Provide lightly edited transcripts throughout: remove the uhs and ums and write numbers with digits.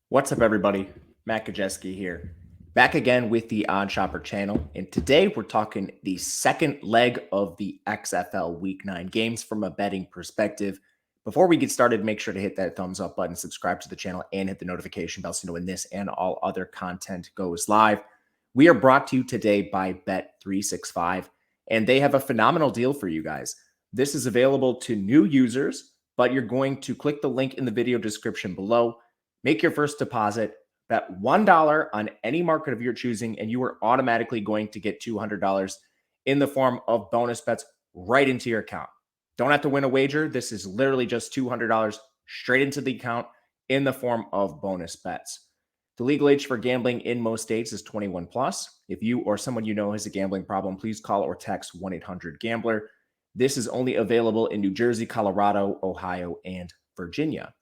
What's up, everybody? Matt Gajewski here. Back again with the Odd Shopper channel. And today we're talking the second leg of the XFL Week 9 games from a betting perspective. Before we get started, make sure to hit that thumbs up button, subscribe to the channel, and hit the notification bell so you know when this and all other content goes live. We are brought to you today by Bet365, and they have a phenomenal deal for you guys. This is available to new users, but you're going to click the link in the video description below. Make your first deposit, bet $1 on any market of your choosing, and you are automatically going to get $200 in the form of bonus bets right into your account. Don't have to win a wager. This is literally just $200 straight into the account in the form of bonus bets. The legal age for gambling in most states is 21 plus. If you or someone you know has a gambling problem, please call or text 1-800-GAMBLER. This is only available in New Jersey, Colorado, Ohio, and Virginia.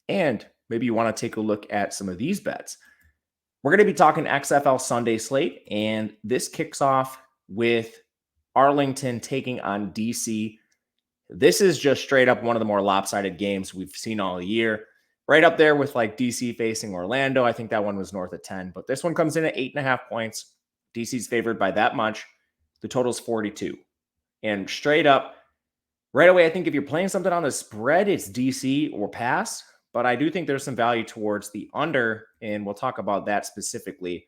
And maybe you want to take a look at some of these bets. We're going to be talking XFL Sunday slate, and this kicks off with Arlington taking on DC. This is just straight up one of the more lopsided games we've seen all year. Right up there with like DC facing Orlando. I think that one was north of 10, but this one comes in at 8.5 points. DC's favored by that much. The total's 42. And straight up, right away, I think if you're playing something on the spread, it's DC or pass. But I do think there's some value towards the under, and we'll talk about that specifically.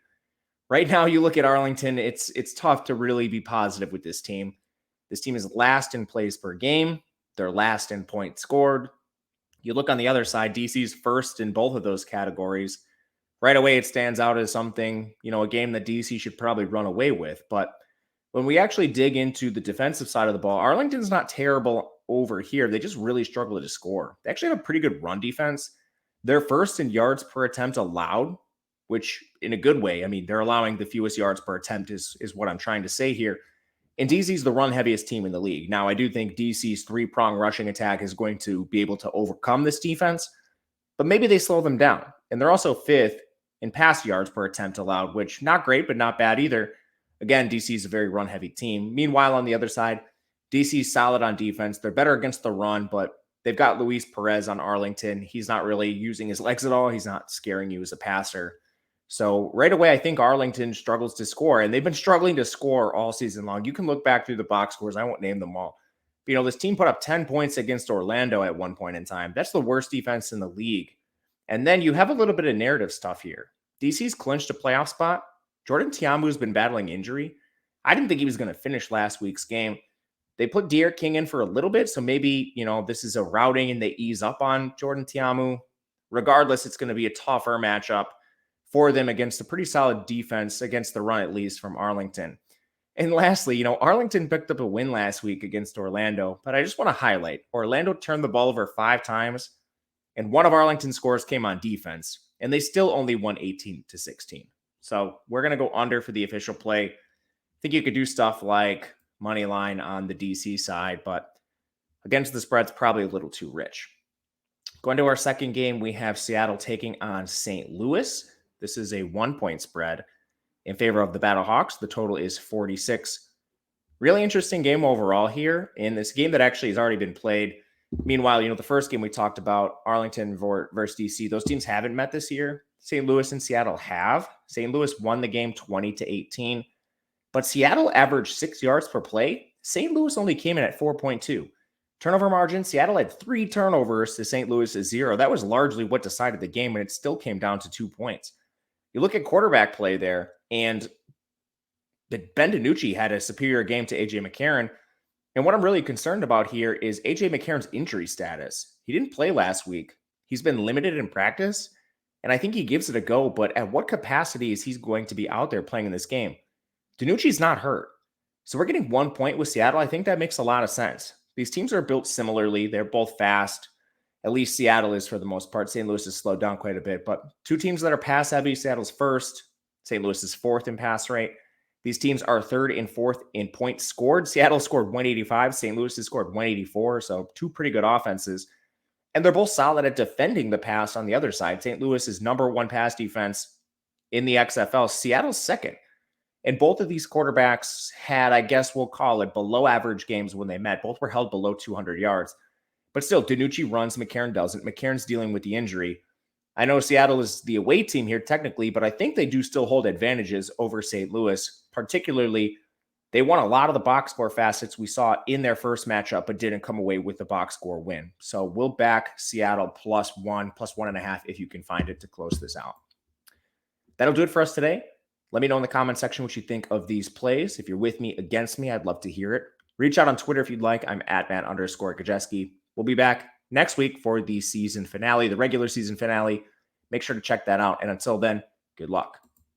Right now, you look at Arlington, it's tough to really be positive with this team. This team is last in plays per game. They're last in points scored. You look on the other side, DC's first in both of those categories. Right away, it stands out as something, a game that DC should probably run away with. But when we actually dig into the defensive side of the ball, Arlington's not terrible over here. They just really struggle to score. They actually have a pretty good run defense. They're first in yards per attempt allowed, which in a good way. I mean, they're allowing the fewest yards per attempt is what I'm trying to say here. And DC's the run heaviest team in the league. Now, I do think DC's three-prong rushing attack is going to be able to overcome this defense, but maybe they slow them down. And they're also fifth in pass yards per attempt allowed, which not great, but not bad either. Again, DC is a very run-heavy team. Meanwhile, on the other side, DC's solid on defense. They're better against the run, but they've got Luis Perez on Arlington. He's not really using his legs at all. He's not scaring you as a passer. So right away, I think Arlington struggles to score, and they've been struggling to score all season long. You can look back through the box scores. I won't name them all. But, this team put up 10 points against Orlando at one point in time. That's the worst defense in the league. And then you have a little bit of narrative stuff here. DC's clinched a playoff spot. Jordan Tiamu's been battling injury. I didn't think he was going to finish last week's game. They put De'Aaron King in for a little bit, so maybe, this is a routing and they ease up on Jordan Tiamu. Regardless, it's going to be a tougher matchup for them against a pretty solid defense against the run, at least from Arlington. And lastly, Arlington picked up a win last week against Orlando, but I just want to highlight Orlando turned the ball over 5 times, and one of Arlington's scores came on defense, and they still only won 18-16. So we're going to go under for the official play. I think you could do stuff like money line on the DC side, but against the spread's probably a little too rich. Going to our second game, we have Seattle taking on St. Louis. This is a 1-point spread in favor of the Battlehawks. The total is 46. Really interesting game overall here in this game that actually has already been played. Meanwhile, the first game we talked about, Arlington versus DC, those teams haven't met this year. St. Louis and Seattle have. St. Louis won the game 20-18, but Seattle averaged 6 yards per play. St. Louis only came in at 4.2. Turnover margin, Seattle had 3 turnovers to St. Louis's 0. That was largely what decided the game, and it still came down to 2 points. You look at quarterback play there, and Ben DiNucci had a superior game to A.J. McCarron. And what I'm really concerned about here is A.J. McCarron's injury status. He didn't play last week. He's been limited in practice, and I think he gives it a go, but at what capacity is he going to be out there playing in this game? DiNucci's not hurt. So we're getting 1 point with Seattle. I think that makes a lot of sense. These teams are built similarly. They're both fast. At least Seattle is for the most part. St. Louis has slowed down quite a bit, but 2 teams that are pass heavy. Seattle's first. St. Louis is 4th in pass rate. These teams are 3rd and 4th in points scored. Seattle scored 185. St. Louis has scored 184. So 2 pretty good offenses. And they're both solid at defending the pass on the other side. St. Louis is number 1 pass defense in the XFL. Seattle's 2nd. And both of these quarterbacks had, I guess we'll call it, below average games when they met. Both were held below 200 yards. But still, DiNucci runs, McCarron doesn't. McCarron's dealing with the injury. I know Seattle is the away team here technically, but I think they do still hold advantages over St. Louis. Particularly, they won a lot of the box score facets we saw in their first matchup, but didn't come away with the box score win. So we'll back Seattle +1, +1.5 if you can find it to close this out. That'll do it for us today. Let me know in the comment section what you think of these plays. If you're with me, against me, I'd love to hear it. Reach out on Twitter if you'd like. I'm at Matt_Gajewski. We'll be back next week for the season finale, the regular season finale. Make sure to check that out. And until then, good luck.